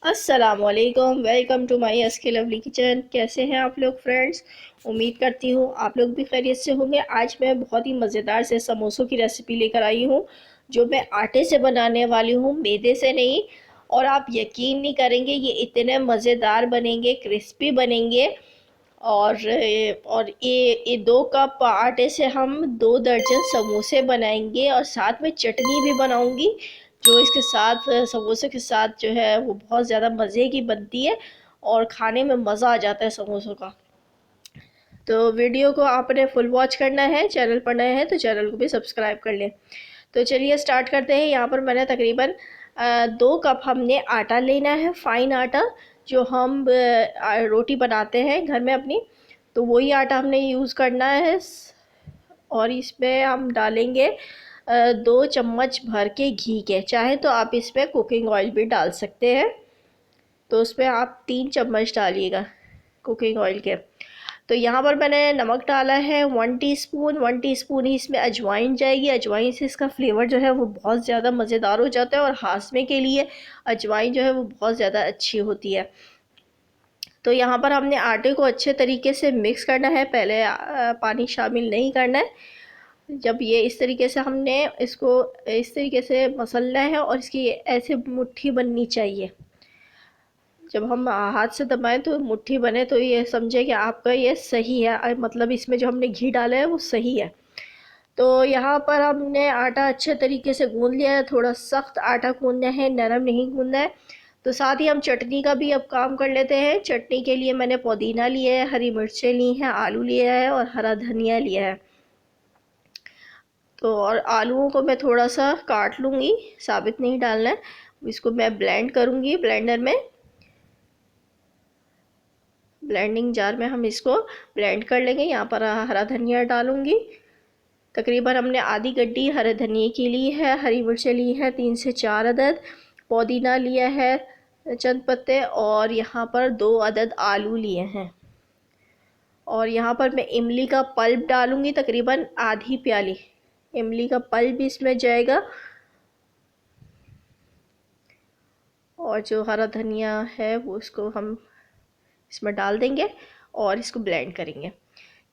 अस्सलामुअलैकुम, welcome to my SK lovely kitchen. कैसे हैं आप लोग फ्रेंड्स? उम्मीद करती हूँ आप लोग भी खैरियत से होंगे। आज मैं बहुत ही मज़ेदार से समोसों की रेसिपी लेकर आई हूँ, जो मैं आटे से बनाने वाली हूँ, मैदे से नहीं। और आप यकीन नहीं करेंगे, ये इतने मज़ेदार बनेंगे, क्रिस्पी बनेंगे। और ये 2 कप आटे से हम 2 दर्जन समोसे बनाएंगे, और साथ में चटनी भी बनाऊंगी, जो इसके साथ समोसे के साथ जो है वो बहुत ज़्यादा मज़े की बनती है और खाने में मज़ा आ जाता है समोसों का। तो वीडियो को आपने फुल वॉच करना है। चैनल पर नए हैं तो चैनल को भी सब्सक्राइब कर लें। तो चलिए स्टार्ट करते हैं। यहाँ पर मैंने तकरीबन 2 कप हमने आटा लेना है, फ़ाइन आटा, जो हम रोटी बनाते हैं घर में अपनी। तो वही आटा हमने यूज़ करना है। और इसमें हम डालेंगे 2 चम्मच भर के घी के। चाहे तो आप इसमें कुकिंग ऑयल भी डाल सकते हैं, तो उसमें आप 3 चम्मच डालिएगा कुकिंग ऑयल के। तो यहाँ पर मैंने नमक डाला है 1 टीस्पून। 1 टीस्पून ही इसमें अजवाइन जाएगी। अजवाइन से इसका फ्लेवर जो है वो बहुत ज़्यादा मज़ेदार हो जाता है, और हाजमे के लिए अजवाइन जो है वो बहुत ज़्यादा अच्छी होती है। तो यहाँ पर हमने आटे को अच्छे तरीके से मिक्स करना है, पहले पानी शामिल नहीं करना है। जब ये इस तरीके से हमने इसको इस तरीके से मसलना है, और इसकी ऐसे मुट्ठी बननी चाहिए। जब हम हाथ से दबाएं तो मुट्ठी बने, तो ये समझे कि आपका ये सही है, मतलब इसमें जो हमने घी डाला है वो सही है। तो यहाँ पर हमने आटा अच्छे तरीके से गूंद लिया है। थोड़ा सख्त आटा गूंदना है, नरम नहीं गूंदना है। तो साथ ही हम चटनी का भी अब काम कर लेते हैं। चटनी के लिए मैंने पुदीना लिया है, हरी मिर्चें ली हैं, आलू लिया है और हरा धनिया लिया है। तो और आलूओं को मैं थोड़ा सा काट लूँगी, साबित नहीं डालना है। इसको मैं ब्लेंड करूँगी ब्लेंडर में। ब्लेंडिंग जार में हम इसको ब्लेंड कर लेंगे। यहाँ पर हरा धनिया डालूँगी। तकरीबन हमने आधी गड्डी हरे धनिए की ली है। हरी मिर्चें ली है 3 से 4 अदद। पुदीना लिया है चंद पत्ते, और यहाँ पर 2 अदद आलू लिए हैं। और यहाँ पर मैं इमली का पल्प डालूँगी, तकरीबन आधी प्याली इमली का पल्प भी इसमें जाएगा। और जो हरा धनिया है वो इसको हम इसमें डाल देंगे और इसको ब्लेंड करेंगे।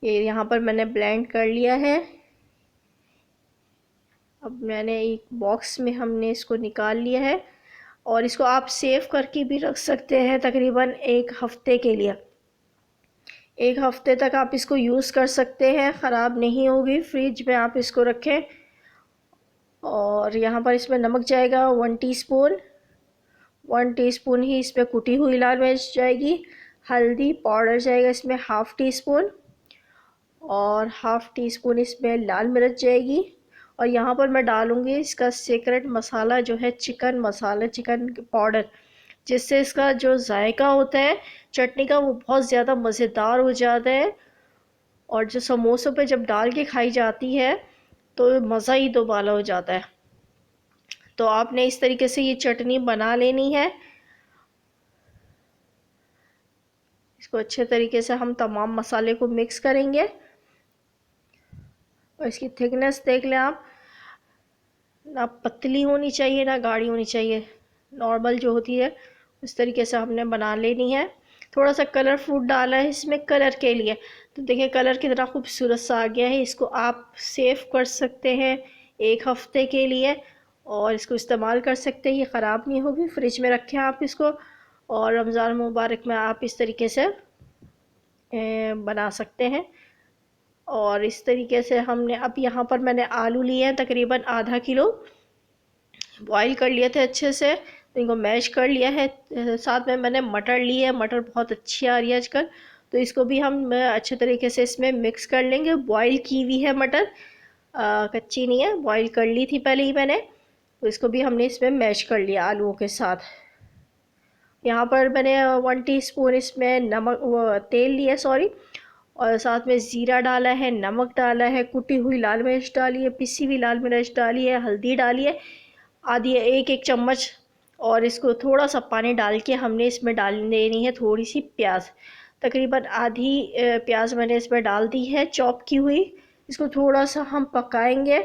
ये यहाँ पर मैंने ब्लेंड कर लिया है। अब मैंने एक बॉक्स में हमने इसको निकाल लिया है, और इसको आप सेव करके भी रख सकते हैं तकरीबन 1 हफ्ते के लिए। 1 हफ्ते तक आप इसको यूज़ कर सकते हैं, ख़राब नहीं होगी। फ्रिज में आप इसको रखें। और यहाँ पर इसमें नमक जाएगा 1 टीस्पून। 1 टीस्पून ही इसमें कुटी हुई लाल मिर्च जाएगी। हल्दी पाउडर जाएगा इसमें 1/2 टीस्पून, और 1/2 टीस्पून इसमें लाल मिर्च जाएगी। और यहाँ पर मैं डालूँगी इसका सीक्रेट मसाला, जो है चिकन मसाला, चिकन पाउडर, जिससे इसका जो जायका होता है चटनी का वो बहुत ज़्यादा मज़ेदार हो जाता है। और जो समोसों पे जब डाल के खाई जाती है तो मज़ा ही दोबाला हो जाता है। तो आपने इस तरीके से ये चटनी बना लेनी है। इसको अच्छे तरीके से हम तमाम मसाले को मिक्स करेंगे। और इसकी थिकनेस देख लें आप, ना पतली होनी चाहिए ना गाढ़ी होनी चाहिए, नॉर्मल जो होती है उस तरीके से हमने बना लेनी है। थोड़ा सा कलर फूड डाला है इसमें कलर के लिए, तो देखिए कलर कितना खूबसूरत सा आ गया है। इसको आप सेव कर सकते हैं 1 हफ्ते के लिए, और इसको इस्तेमाल कर सकते हैं, ये ख़राब नहीं होगी। फ्रिज में रखें आप इसको, और रमज़ान मुबारक में आप इस तरीके से बना सकते हैं। और इस तरीके से हमने अब यहाँ पर मैंने आलू लिए हैं तकरीबन ½ किलो, बॉईल कर लिए थे अच्छे से, तो इनको मैश कर लिया है। साथ में मैंने मटर ली है, मटर बहुत अच्छी आ रही है आजकल, तो इसको भी हम अच्छे तरीके से इसमें मिक्स कर लेंगे। बॉईल की हुई है मटर, कच्ची नहीं है, बॉईल कर ली थी पहले ही मैंने। तो इसको भी हमने इसमें मैश कर लिया आलूओं के साथ। यहाँ पर मैंने 1 टीस्पून इसमें नमक तेल लिया, सॉरी, और साथ में ज़ीरा डाला है, नमक डाला है, कुटी हुई लाल मिर्च डाली है, पिसी हुई लाल मिर्च डाली है, हल्दी डाली है आधी, एक चम्मच। और इसको थोड़ा सा पानी डाल के हमने इसमें डाल देनी है थोड़ी सी प्याज, तकरीबन आधी प्याज मैंने इसमें डाल दी है चॉप की हुई। इसको थोड़ा सा हम पकाएंगे।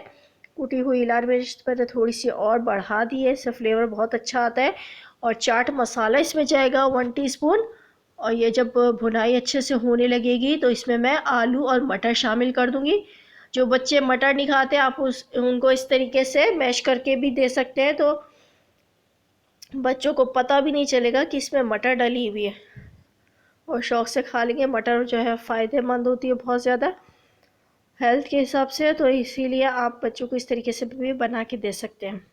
कुटी हुई लाल मिर्च पर थोड़ी सी और बढ़ा दी है, इससे फ्लेवर बहुत अच्छा आता है। और चाट मसाला इसमें जाएगा 1 टीस्पून। और ये जब भुनाई अच्छे से होने लगेगी तो इसमें मैं आलू और मटर शामिल कर दूंगी। जो बच्चे मटर नहीं खाते आप उनको इस तरीके से मैश करके भी दे सकते हैं, तो बच्चों को पता भी नहीं चलेगा कि इसमें मटर डली हुई है और शौक़ से खा लेंगे। मटर जो है फ़ायदेमंद होती है बहुत ज़्यादा हेल्थ के हिसाब से, तो इसीलिए आप बच्चों को इस तरीके से भी बना के दे सकते हैं।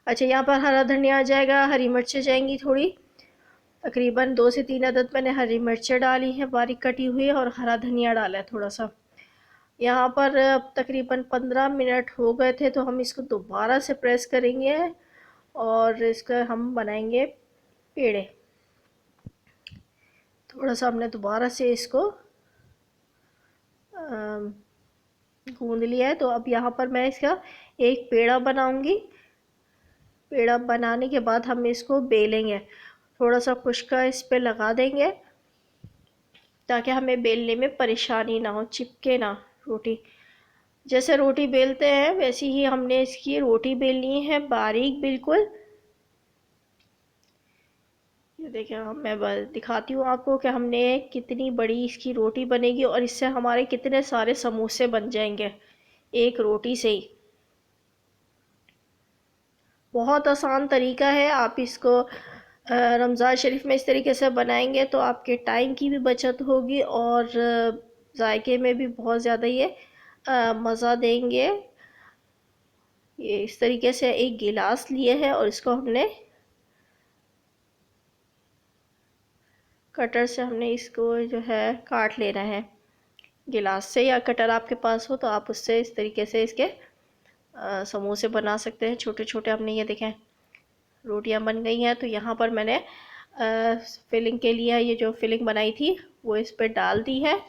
अच्छा, यहाँ पर हरा धनिया आ जाएगा, हरी मिर्चें जाएंगी थोड़ी, तकरीबन 2 से 3 अदद मैंने हरी मिर्चें डाली हैं बारीक कटी हुई, और हरा धनिया डाला है थोड़ा सा। यहाँ पर तकरीबन 15 मिनट हो गए थे, तो हम इसको दोबारा से प्रेस करेंगे और इसका हम बनाएंगे पेड़े। थोड़ा सा हमने दोबारा से इसको गूंद लिया है। तो अब यहाँ पर मैं इसका एक पेड़ा बनाऊंगी। पेड़ा बनाने के बाद हम इसको बेलेंगे, थोड़ा सा खुश्का इस पे लगा देंगे ताकि हमें बेलने में परेशानी ना हो, चिपके ना रोटी। जैसे रोटी बेलते हैं वैसी ही हमने इसकी रोटी बेलनी है, बारीक बिल्कुल। ये देखिए, मैं दिखाती हूँ आपको कि हमने कितनी बड़ी इसकी रोटी बनेगी और इससे हमारे कितने सारे समोसे बन जाएंगे एक रोटी से ही। बहुत आसान तरीका है, आप इसको रमज़ान शरीफ में इस तरीके से बनाएंगे तो आपके टाइम की भी बचत होगी और जायके में भी बहुत ज़्यादा ये मज़ा देंगे। ये इस तरीके से एक गिलास लिए है और इसको हमने कटर से हमने इसको जो है काट लेना है गिलास से, या कटर आपके पास हो तो आप उससे इस तरीके से इसके समोसे बना सकते हैं छोटे छोटे। हमने ये देखें रोटियां बन गई हैं, तो यहाँ पर मैंने फिलिंग के लिए ये जो फिलिंग बनाई थी वो इस पर डाल दी है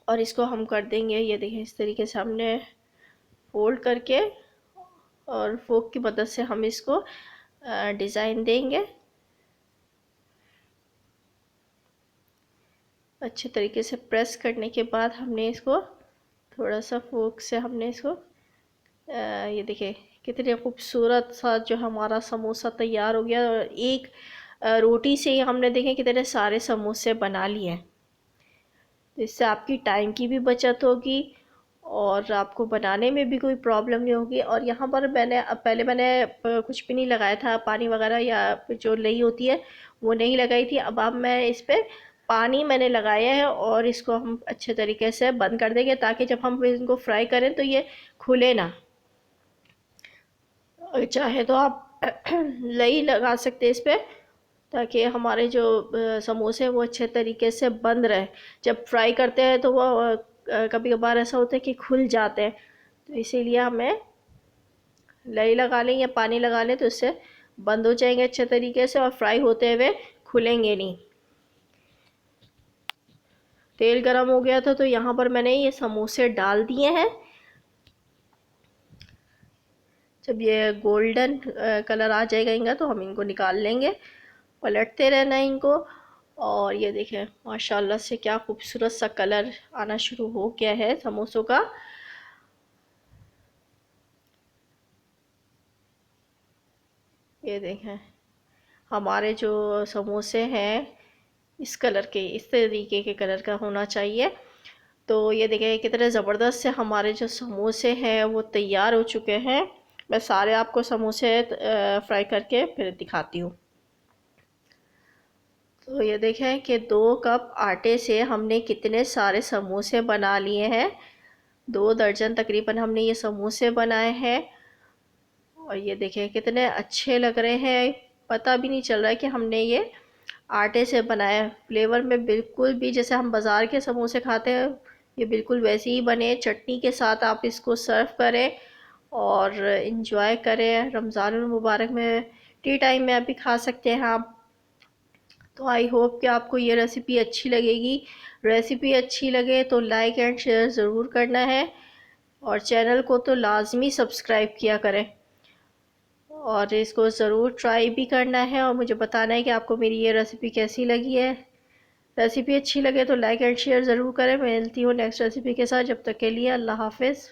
और इसको हम कर देंगे। ये देखें इस तरीके से हमने फोल्ड करके और फोक की मदद से हम इसको डिज़ाइन देंगे। अच्छे तरीके से प्रेस करने के बाद हमने इसको थोड़ा सा फोक से हमने इसको ये देखिए कितने खूबसूरत सा जो हमारा समोसा तैयार हो गया। और एक रोटी से ही हमने देखें कितने सारे समोसे बना लिए हैं। तो इससे आपकी टाइम की भी बचत होगी और आपको बनाने में भी कोई प्रॉब्लम नहीं होगी। और यहाँ पर पहले मैंने कुछ भी नहीं लगाया था, पानी वगैरह या जो लई होती है वो नहीं लगाई थी। अब मैं इस पर पानी मैंने लगाया है और इसको हम अच्छे तरीके से बंद कर देंगे ताकि जब हम इनको फ्राई करें तो ये खुले ना। चाहे तो आप लई लगा सकते हैं इस पर ताकि हमारे जो समोसे हैं वो अच्छे तरीके से बंद रहे। जब फ्राई करते हैं तो वो कभी कभार ऐसा होता है कि खुल जाते हैं, तो इसीलिए हमें लई लगा लें या पानी लगा लें तो इससे बंद हो जाएंगे अच्छे तरीके से और फ्राई होते हुए खुलेंगे नहीं। तेल गरम हो गया था तो यहाँ पर मैंने ये समोसे डाल दिए हैं। जब ये गोल्डन कलर आ जाएगा इनका तो हम इनको निकाल लेंगे, पलटते रहना है इनको। और ये देखें माशाल्लाह से क्या खूबसूरत सा कलर आना शुरू हो गया है समोसों का। ये देखें हमारे जो समोसे हैं इस कलर के, इस तरीके के कलर का होना चाहिए। तो ये देखें कितने ज़बरदस्त से हमारे जो समोसे हैं वो तैयार हो चुके हैं। मैं सारे आपको समोसे फ्राई करके फिर दिखाती हूँ। तो ये देखें कि 2 कप आटे से हमने कितने सारे समोसे बना लिए हैं। 2 दर्जन तकरीबन हमने ये समोसे बनाए हैं और ये देखें कितने अच्छे लग रहे हैं। पता भी नहीं चल रहा है कि हमने ये आटे से बनाया। फ्लेवर में बिल्कुल भी जैसे हम बाज़ार के समोसे खाते हैं ये बिल्कुल वैसे ही बने। चटनी के साथ आप इसको सर्व करें और इन्जॉय करें। रमज़ान मुबारक में टी टाइम में आप भी खा सकते हैं आप। तो आई होप कि आपको ये रेसिपी अच्छी लगेगी। रेसिपी अच्छी लगे तो लाइक एंड शेयर ज़रूर करना है और चैनल को तो लाजमी सब्सक्राइब किया करें और इसको ज़रूर ट्राई भी करना है और मुझे बताना है कि आपको मेरी ये रेसिपी कैसी लगी है। रेसिपी अच्छी लगे तो लाइक एंड शेयर ज़रूर करें। मैं मिलती हूँ नेक्स्ट रेसिपी के साथ, जब तक के लिए अल्लाह हाफ़िज़।